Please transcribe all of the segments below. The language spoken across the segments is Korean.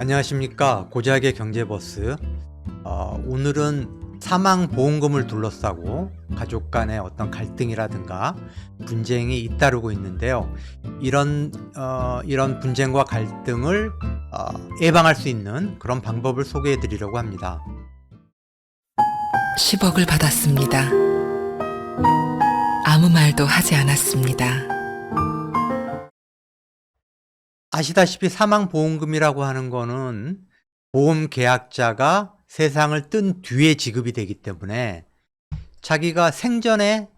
안녕하십니까, 고작의 경제버스. 오늘은 사망보험금을 둘러싸고 가족 간의 어떤 갈등이라든가 분쟁이 잇따르고 있는데요. 이런 분쟁과 갈등을 예방할 수 있는 그런 방법을 소개해 드리려고 합니다. 10억을 받았습니다. 아무 말도 하지 않았습니다. 아시다시피 사망보험금이라고 하는 거는 보험 계약자가 세상을 뜬 뒤에 지급이 되기 때문에 자기가 생전에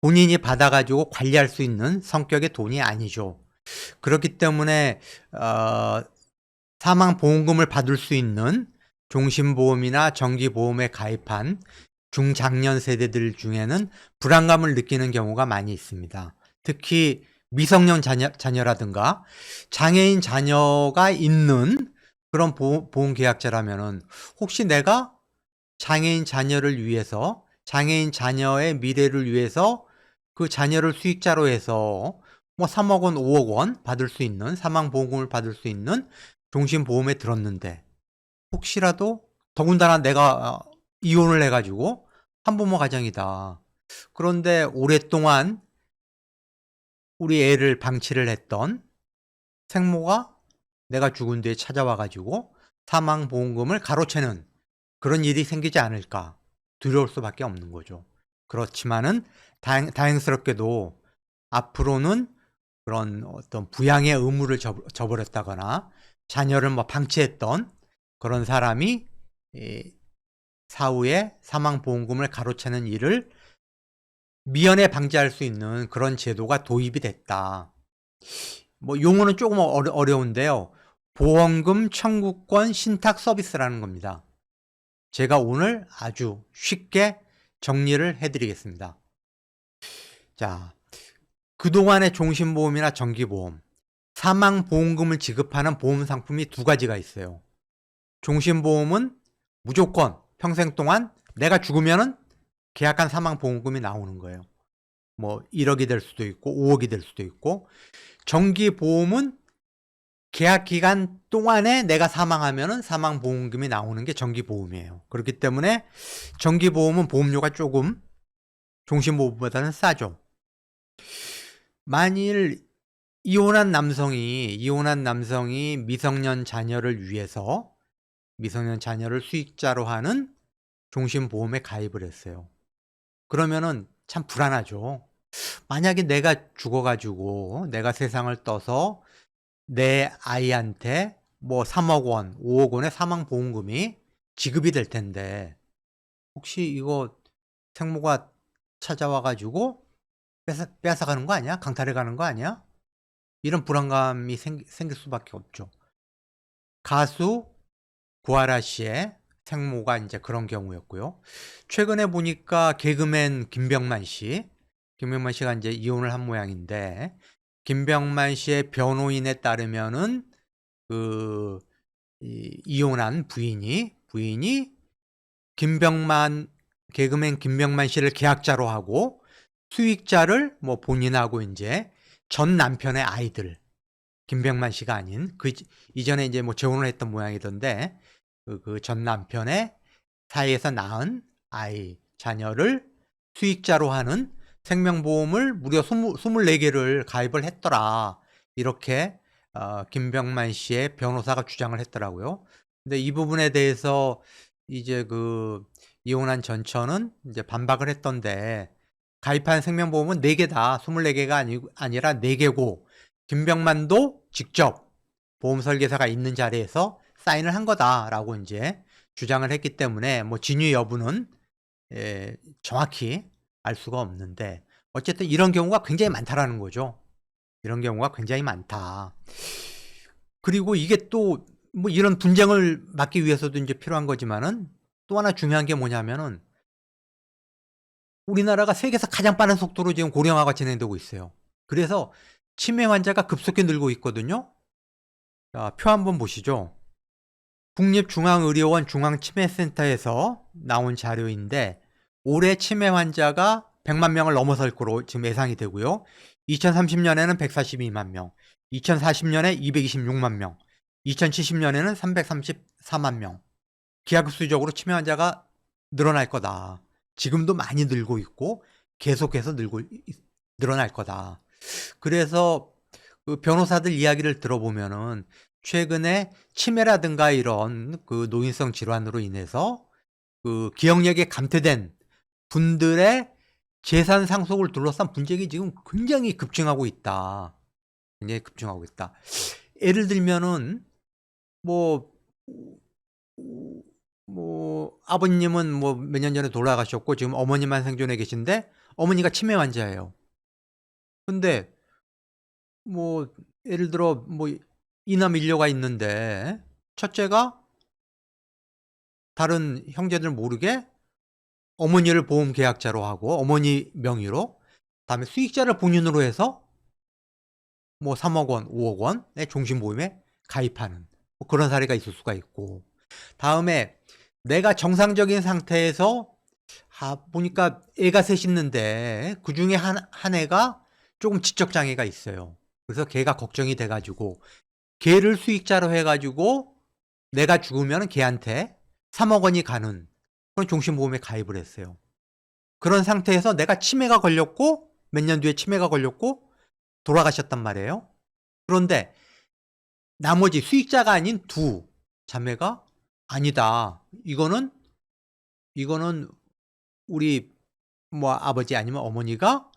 본인이 받아가지고 관리할 수 있는 성격의 돈이 아니죠. 그렇기 때문에 사망보험금을 받을 수 있는 종신보험이나 정기보험에 가입한 중장년 세대들 중에는 불안감을 느끼는 경우가 많이 있습니다. 특히 미성년 자녀라든가 장애인 자녀가 있는 그런 보험계약자라면은 혹시 내가 장애인 자녀를 위해서, 장애인 자녀의 미래를 위해서 그 자녀를 수익자로 해서 뭐 3억 원, 5억 원 받을 수 있는, 사망보험금을 받을 수 있는 종신보험에 들었는데, 혹시라도 더군다나 내가 이혼을 해가지고 한부모 가정이다. 그런데 오랫동안 우리 애를 방치를 했던 생모가 내가 죽은 뒤에 찾아와가지고 사망보험금을 가로채는 그런 일이 생기지 않을까 두려울 수밖에 없는 거죠. 그렇지만은 다행스럽게도 앞으로는 그런 어떤 부양의 의무를 져버렸다거나 자녀를 뭐 방치했던 그런 사람이 사후에 사망보험금을 가로채는 일을 미연에 방지할 수 있는 그런 제도가 도입이 됐다. 뭐 용어는 조금 어려운데요. 보험금 청구권 신탁 서비스라는 겁니다. 제가 오늘 아주 쉽게 정리를 해드리겠습니다. 자, 그동안의 종신보험이나 정기보험, 사망보험금을 지급하는 보험 상품이 두 가지가 있어요. 종신보험은 무조건 평생 동안 내가 죽으면은 계약한 사망보험금이 나오는 거예요. 뭐 1억이 될 수도 있고 5억이 될 수도 있고, 정기보험은 계약 기간 동안에 내가 사망하면은 사망보험금이 나오는 게 정기보험이에요. 그렇기 때문에 정기보험은 보험료가 조금 종신보험보다는 싸죠. 만일 이혼한 남성이 미성년 자녀를 위해서 미성년 자녀를 수익자로 하는 종신보험에 가입을 했어요. 그러면은 참 불안하죠. 만약에 내가 죽어가지고 내가 세상을 떠서 내 아이한테 뭐 3억 원, 5억 원의 사망보험금이 지급이 될 텐데, 혹시 이거 생모가 찾아와가지고 뺏어가는 거 아니야? 강탈해 가는 거 아니야? 이런 불안감이 생길 수밖에 없죠. 가수 구하라 씨의 생모가 이제 그런 경우였고요. 최근에 보니까 개그맨 김병만 씨가 이제 이혼을 한 모양인데, 김병만 씨의 변호인에 따르면은 이혼한 부인이 개그맨 김병만 씨를 계약자로 하고 수익자를 뭐 본인하고 이제 전 남편의 아이들, 김병만 씨가 아닌 그 이전에 이제 뭐 재혼을 했던 모양이던데, 그 전 남편의 사이에서 낳은 아이 자녀를 수익자로 하는 생명보험을 무려 24개를 가입을 했더라. 이렇게 김병만 씨의 변호사가 주장을 했더라고요. 근데 이 부분에 대해서 이제 그 이혼한 전처는 이제 반박을 했던데, 가입한 생명보험은 4개다. 24개가 아니라 4개고, 김병만도 직접 보험 설계사가 있는 자리에서 사인을 한 거다라고 이제 주장을 했기 때문에 뭐 진위 여부는 정확히 알 수가 없는데, 어쨌든 이런 경우가 굉장히 많다라는 거죠. 이런 경우가 굉장히 많다. 그리고 이게 또 뭐 이런 분쟁을 막기 위해서도 이제 필요한 거지만은, 또 하나 중요한 게 뭐냐면은, 우리나라가 세계에서 가장 빠른 속도로 지금 고령화가 진행되고 있어요. 그래서 치매 환자가 급속히 늘고 있거든요. 자, 표 한번 보시죠. 국립중앙의료원 중앙치매센터에서 나온 자료인데, 올해 치매 환자가 100만 명을 넘어설 거로 지금 예상이 되고요. 2030년에는 142만 명, 2040년에 226만 명, 2070년에는 334만 명. 기하급수적으로 치매 환자가 늘어날 거다. 지금도 많이 늘고 있고 계속해서 늘어날 거다. 그래서 그 변호사들 이야기를 들어보면은 최근에 치매라든가 이런 그 노인성 질환으로 인해서 그 기억력이 감퇴된 분들의 재산 상속을 둘러싼 분쟁이 지금 굉장히 급증하고 있다. 굉장히 급증하고 있다. 예를 들면은 뭐 아버님은 뭐 몇 년 전에 돌아가셨고 지금 어머니만 생존해 계신데 어머니가 치매 환자예요. 근데 뭐 예를 들어 뭐 이남 일녀가 있는데 첫째가 다른 형제들 모르게 어머니를 보험 계약자로 하고 어머니 명의로 그다음에 수익자를 본인으로 해서 뭐 3억 원, 5억 원의 종신보험에 가입하는 뭐 그런 사례가 있을 수가 있고 다음에 내가 정상적인 상태에서 보니까 애가 셋 있는데 그중에 한 애가 조금 지적 장애가 있어요. 그래서 걔가 걱정이 돼 가지고 걔를 수익자로 해 가지고 내가 죽으면 걔한테 3억 원이 가는 그런 종신보험에 가입을 했어요. 그런 상태에서 내가 치매가 걸렸고 몇 년 뒤에 치매가 걸렸고 돌아가셨단 말이에요. 그런데 나머지 수익자가 아닌 두 자매가 아니다. 이거는 우리 뭐 아버지 아니면 어머니가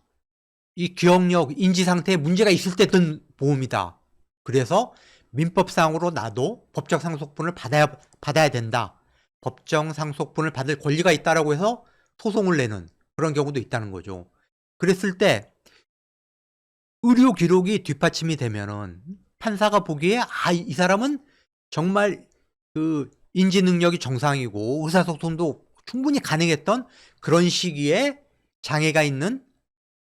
이 기억력, 인지 상태에 문제가 있을 때 든 보험이다. 그래서 민법상으로 나도 법적 상속분을 받아야 된다. 법정 상속분을 받을 권리가 있다라고 해서 소송을 내는 그런 경우도 있다는 거죠. 그랬을 때 의료 기록이 뒷받침이 되면은 판사가 보기에 이 사람은 정말 그 인지 능력이 정상이고 의사소통도 충분히 가능했던 그런 시기에 장애가 있는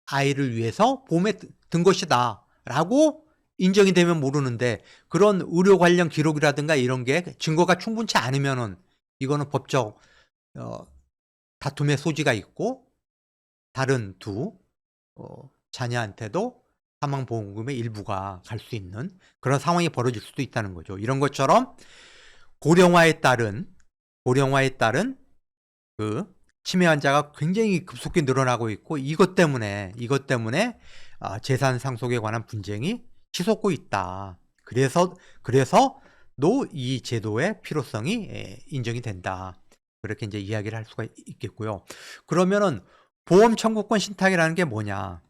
아이를 위해서 보험에 든 것이다 라고 인정이 되면 모르는데 그런 의료 관련 기록이라든가 이런 게 증거가 충분치 않으면은 이거는 법적 다툼의 소지가 있고 다른 두 자녀한테도 사망보험금의 일부가 갈 수 있는 그런 상황이 벌어질 수도 있다는 거죠. 이런 것처럼 고령화에 따른 그 치매 환자가 굉장히 급속히 늘어나고 있고 이것 때문에 재산 상속에 관한 분쟁이 치솟고 있다. 그래서 이 제도의 필요성이 인정이 된다. 그렇게 이제 이야기를 할 수가 있겠고요. 그러면은 보험 청구권 신탁이라는 게 뭐냐?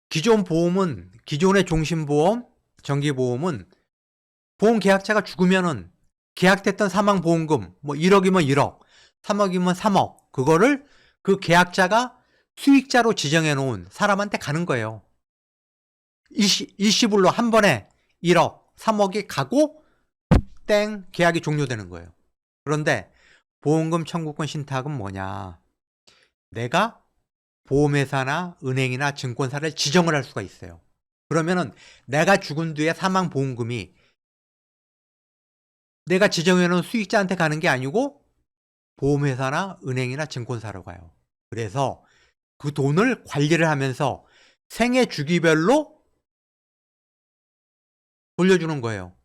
기존의 종신보험, 정기보험은 보험 계약자가 죽으면은 계약됐던 사망보험금 뭐 1억이면 1억, 3억이면 3억 그거를 그 계약자가 수익자로 지정해 놓은 사람한테 가는 거예요. 일시불로 한 번에 1억, 3억이 가고 땡 계약이 종료되는 거예요. 그런데 보험금 청구권 신탁은 뭐냐? 내가 보험회사나 은행이나 증권사를 지정을 할 수가 있어요. 그러면은 내가 죽은 뒤에 사망보험금이 내가 지정해놓은 수익자한테 가는 게 아니고 보험회사나 은행이나 증권사로 가요. 그래서 그 돈을 관리를 하면서 생애 주기별로 돌려주는 거예요.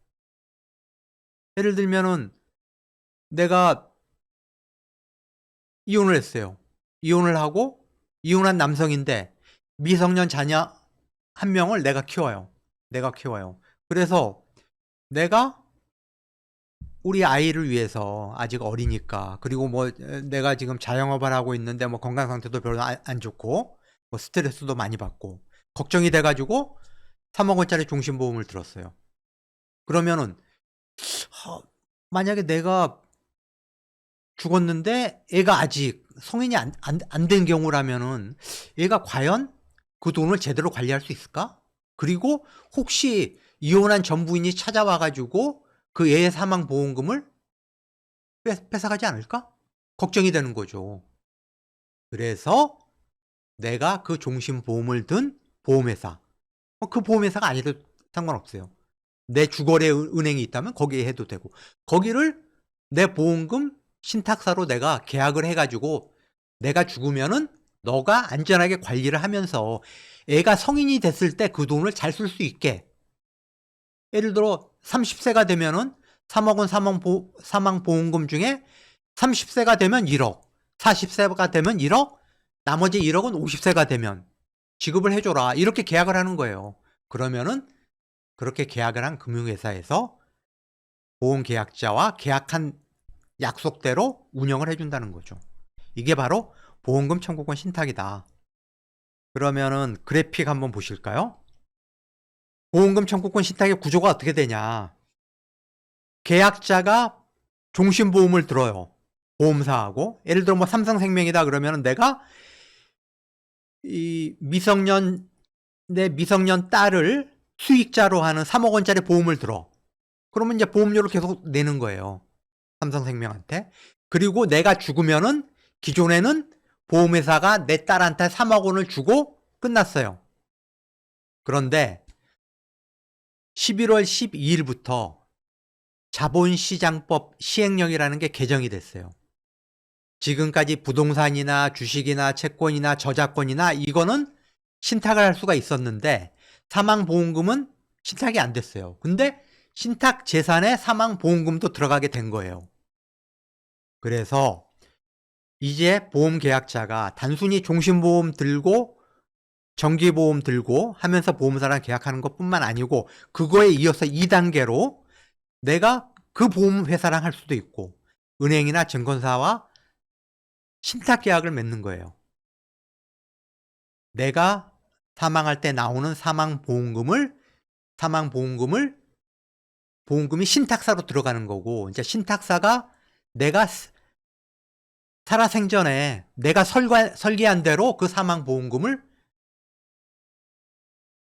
예를 들면은 내가 이혼을 했어요. 이혼을 하고 이혼한 남성인데 미성년 자녀 한 명을 내가 키워요. 그래서 내가 우리 아이를 위해서 아직 어리니까 그리고 뭐 내가 지금 자영업을 하고 있는데 뭐 건강 상태도 별로 안 좋고 뭐 스트레스도 많이 받고 걱정이 돼가지고 3억 원짜리 종신보험을 들었어요. 그러면은 만약에 내가 죽었는데 애가 아직 성인이 안 된 경우라면은 얘가 과연 그 돈을 제대로 관리할 수 있을까? 그리고 혹시 이혼한 전부인이 찾아와가지고 그 애의 사망보험금을 뺏어가지 않을까? 걱정이 되는 거죠. 그래서 내가 그 종신보험을 든 보험회사, 그 보험회사가 아니어도 상관없어요. 내 주거래 은행이 있다면 거기에 해도 되고 거기를 내 보험금 신탁사로 내가 계약을 해가지고 내가 죽으면은 너가 안전하게 관리를 하면서 애가 성인이 됐을 때 그 돈을 잘 쓸 수 있게 예를 들어 30세가 되면은 3억 원 사망보험금 중에 30세가 되면 1억, 40세가 되면 1억, 나머지 1억은 50세가 되면 지급을 해줘라. 이렇게 계약을 하는 거예요. 그러면은 그렇게 계약을 한 금융회사에서 보험계약자와 계약한 약속대로 운영을 해준다는 거죠. 이게 바로 보험금 청구권 신탁이다. 그러면은 그래픽 한번 보실까요? 보험금 청구권 신탁의 구조가 어떻게 되냐. 계약자가 종신보험을 들어요. 보험사하고. 예를 들어 뭐 삼성생명이다 그러면은 내가 이 내 미성년 딸을 수익자로 하는 3억 원짜리 보험을 들어. 그러면 이제 보험료를 계속 내는 거예요. 삼성생명한테. 그리고 내가 죽으면은 기존에는 보험회사가 내 딸한테 3억 원을 주고 끝났어요. 그런데 11월 12일부터 자본시장법 시행령이라는 게 개정이 됐어요. 지금까지 부동산이나 주식이나 채권이나 저작권이나 이거는 신탁을 할 수가 있었는데 사망보험금은 신탁이 안 됐어요. 근데 신탁 재산에 사망보험금도 들어가게 된 거예요. 그래서 이제 보험계약자가 단순히 종신보험 들고 정기보험 들고 하면서 보험사랑 계약하는 것뿐만 아니고 그거에 이어서 2단계로 내가 그 보험회사랑 할 수도 있고 은행이나 증권사와 신탁계약을 맺는 거예요. 내가 사망할 때 나오는 보험금이 신탁사로 들어가는 거고, 이제 신탁사가 내가 살아생전에 내가 설계한 대로 그 사망보험금을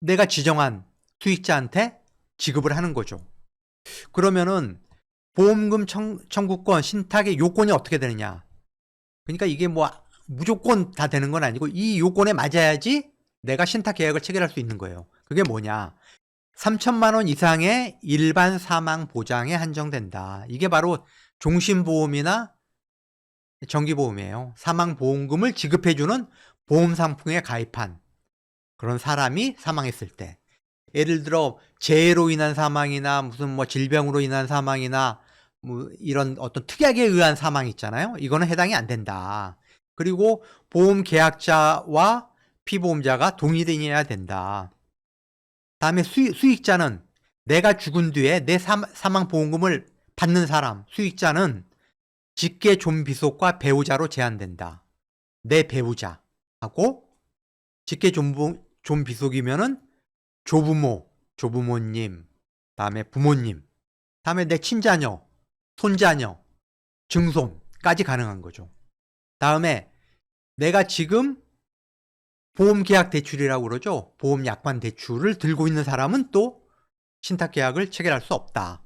내가 지정한 수익자한테 지급을 하는 거죠. 그러면은 보험금 청구권 신탁의 요건이 어떻게 되느냐. 그러니까 이게 뭐 무조건 다 되는 건 아니고 이 요건에 맞아야지 내가 신탁 계약을 체결할 수 있는 거예요. 그게 뭐냐. 3천만 원 이상의 일반 사망 보장에 한정된다. 이게 바로 종신보험이나 정기보험이에요. 사망보험금을 지급해주는 보험상품에 가입한 그런 사람이 사망했을 때. 예를 들어 재해로 인한 사망이나 무슨 뭐 질병으로 인한 사망이나 뭐 이런 어떤 특약에 의한 사망 있잖아요. 이거는 해당이 안 된다. 그리고 보험 계약자와 피보험자가 동의되어야 된다. 다음에 수익자는 내가 죽은 뒤에 내 사망보험금을 받는 사람, 수익자는 직계 존비속과 배우자로 제한된다. 내 배우자하고 직계 존비속이면은 조부모님, 다음에 부모님, 다음에 내 친자녀, 손자녀, 증손까지 가능한 거죠. 다음에 내가 지금 보험계약 대출이라고 그러죠. 보험약관 대출을 들고 있는 사람은 또 신탁계약을 체결할 수 없다.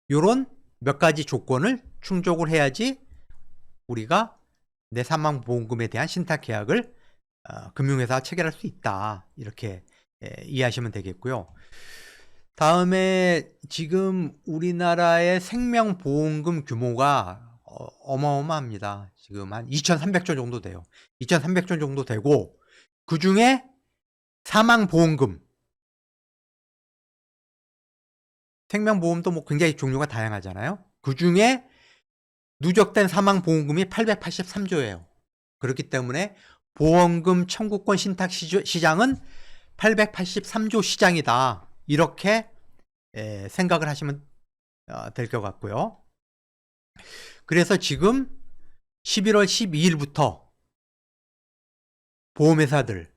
요런 몇 가지 조건을 충족을 해야지 우리가 내 사망보험금에 대한 신탁계약을 금융회사와 체결할 수 있다. 이렇게 이해하시면 되겠고요. 다음에 지금 우리나라의 생명보험금 규모가 어마어마합니다. 지금 한 2,300조 정도 돼요. 2,300조 정도 되고 그 중에 사망보험금, 생명보험도 뭐 굉장히 종류가 다양하잖아요. 그 중에 누적된 사망보험금이 883조예요. 그렇기 때문에 보험금 청구권 신탁 시장은 883조 시장이다. 이렇게 생각을 하시면 될 것 같고요. 그래서 지금 11월 12일부터 보험회사들,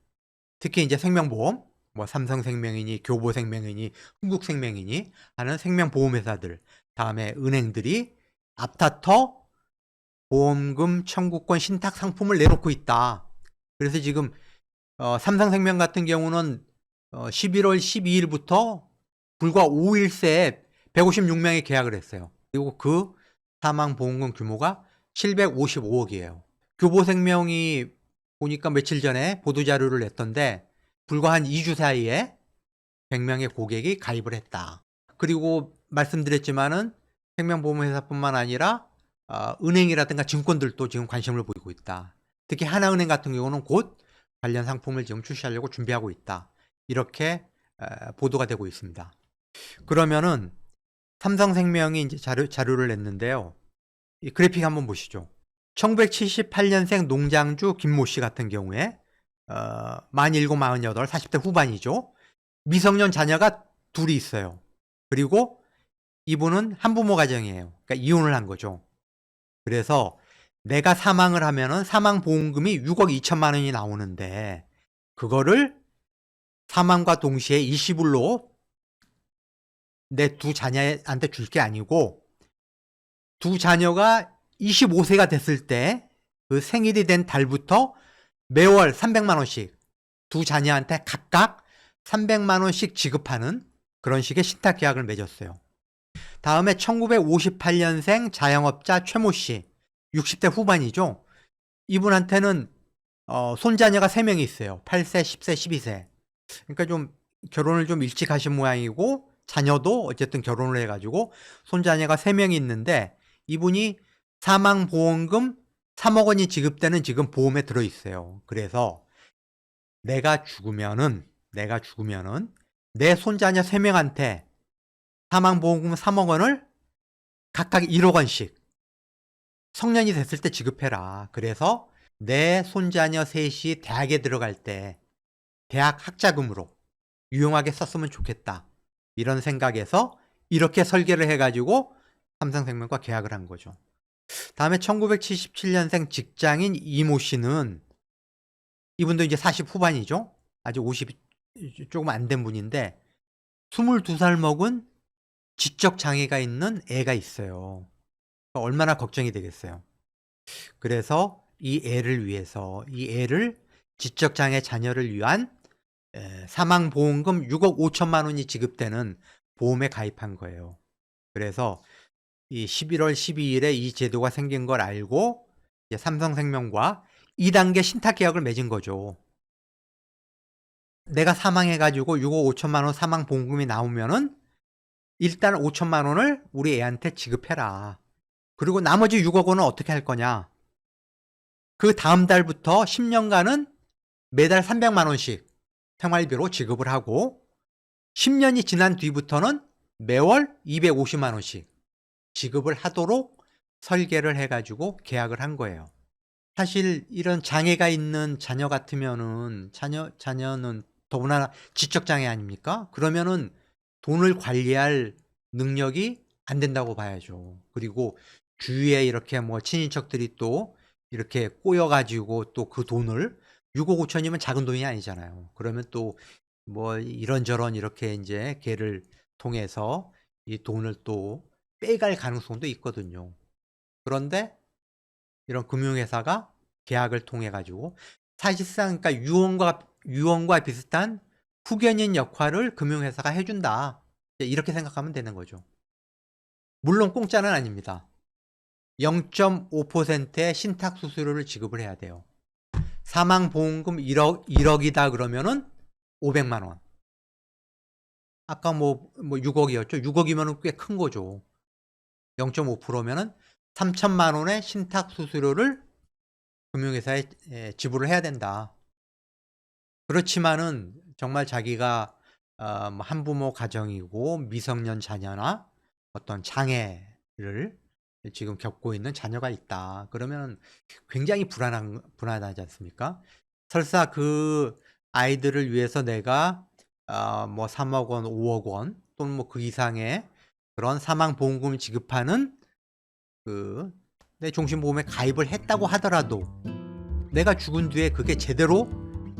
특히 이제 생명보험, 뭐 삼성생명이니 교보생명이니 흥국생명이니 하는 생명보험회사들, 다음에 은행들이 앞다퉈 보험금 청구권 신탁 상품을 내놓고 있다. 그래서 지금 삼성생명 같은 경우는 11월 12일부터 불과 5일 새에 156명이 계약을 했어요. 그리고 그 사망보험금 규모가 755억이에요. 교보생명이 보니까 며칠 전에 보도자료를 냈던데 불과 한 2주 사이에 100명의 고객이 가입을 했다. 그리고 말씀드렸지만은 생명보험회사뿐만 아니라 은행이라든가 증권들도 지금 관심을 보이고 있다. 특히 하나은행 같은 경우는 곧 관련 상품을 지금 출시하려고 준비하고 있다. 이렇게 보도가 되고 있습니다. 그러면은 삼성생명이 이제 자료를 냈는데요. 이 그래픽 한번 보시죠. 1978년생 농장주 김모 씨 같은 경우에 47, 48, 40대 후반이죠. 미성년 자녀가 둘이 있어요. 그리고 이분은 한부모 가정이에요. 그러니까 이혼을 한 거죠. 그래서 내가 사망을 하면은 사망보험금이 6억 2천만 원이 나오는데 그거를 사망과 동시에 일시불로 내 두 자녀한테 줄 게 아니고 두 자녀가 25세가 됐을 때 그 생일이 된 달부터 매월 300만 원씩 두 자녀한테 각각 300만 원씩 지급하는 그런 식의 신탁 계약을 맺었어요. 다음에 1958년생 자영업자 최모 씨, 60대 후반이죠. 이분한테는 손자녀가 3명이 있어요. 8세, 10세, 12세. 그러니까 좀 결혼을 좀 일찍 하신 모양이고 자녀도 어쨌든 결혼을 해가지고 손자녀가 3명이 있는데 이분이 사망보험금 3억 원이 지급되는 지금 보험에 들어있어요. 그래서 내가 죽으면은 내 손자녀 3명한테 사망보험금 3억 원을 각각 1억 원씩 성년이 됐을 때 지급해라. 그래서 내 손자녀 셋이 대학에 들어갈 때 대학 학자금으로 유용하게 썼으면 좋겠다. 이런 생각에서 이렇게 설계를 해가지고 삼성생명과 계약을 한 거죠. 다음에 1977년생 직장인 이모 씨는 이분도 이제 40 후반이죠. 아직 50 조금 안 된 분인데 22살 먹은 지적 장애가 있는 애가 있어요. 얼마나 걱정이 되겠어요. 그래서 이 애를 지적 장애 자녀를 위한 사망보험금 6억 5천만 원이 지급되는 보험에 가입한 거예요. 그래서 이 11월 12일에 이 제도가 생긴 걸 알고 이제 삼성생명과 2단계 신탁계약을 맺은 거죠. 내가 사망해가지고 6억 5천만 원 사망보험금이 나오면은 일단 5천만 원을 우리 애한테 지급해라. 그리고 나머지 6억 원은 어떻게 할 거냐. 그 다음 달부터 10년간은 매달 300만 원씩 생활비로 지급을 하고 10년이 지난 뒤부터는 매월 250만 원씩 지급을 하도록 설계를 해가지고 계약을 한 거예요. 사실 이런 장애가 있는 자녀 같으면은 자녀는 더구나 지적장애 아닙니까? 그러면은 돈을 관리할 능력이 안 된다고 봐야죠. 그리고 주위에 이렇게 뭐 친인척들이 또 이렇게 꼬여가지고 또 그 돈을 6억 5천이면 작은 돈이 아니잖아요. 그러면 또 뭐 이런저런 이렇게 이제 걔를 통해서 이 돈을 또 빼갈 가능성도 있거든요. 그런데 이런 금융회사가 계약을 통해 가지고 사실상 그러니까 유언과 비슷한 후견인 역할을 금융회사가 해준다. 이렇게 생각하면 되는 거죠. 물론 공짜는 아닙니다. 0.5%의 신탁 수수료를 지급을 해야 돼요. 사망보험금 1억이다 그러면은 500만 원. 아까 뭐 6억이었죠. 6억이면 꽤 큰 거죠. 0.5%면은 3천만 원의 신탁 수수료를 금융회사에 지불을 해야 된다. 그렇지만은 정말 자기가 한부모 가정이고 미성년 자녀나 어떤 장애를 지금 겪고 있는 자녀가 있다. 그러면 굉장히 불안하지 않습니까? 설사 그 아이들을 위해서 내가 뭐 3억 원, 5억 원 또는 뭐 그 이상의 그런 사망보험금을 지급하는 그 내 종신보험에 가입을 했다고 하더라도 내가 죽은 뒤에 그게 제대로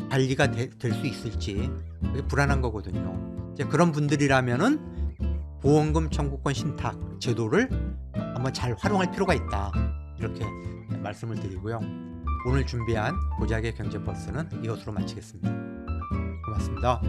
관리가 될 수 있을지 그게 불안한 거거든요. 이제 그런 분들이라면은 보험금 청구권 신탁 제도를 한번 잘 활용할 필요가 있다. 이렇게 말씀을 드리고요. 오늘 준비한 고작의 경제버스는 이것으로 마치겠습니다. 고맙습니다.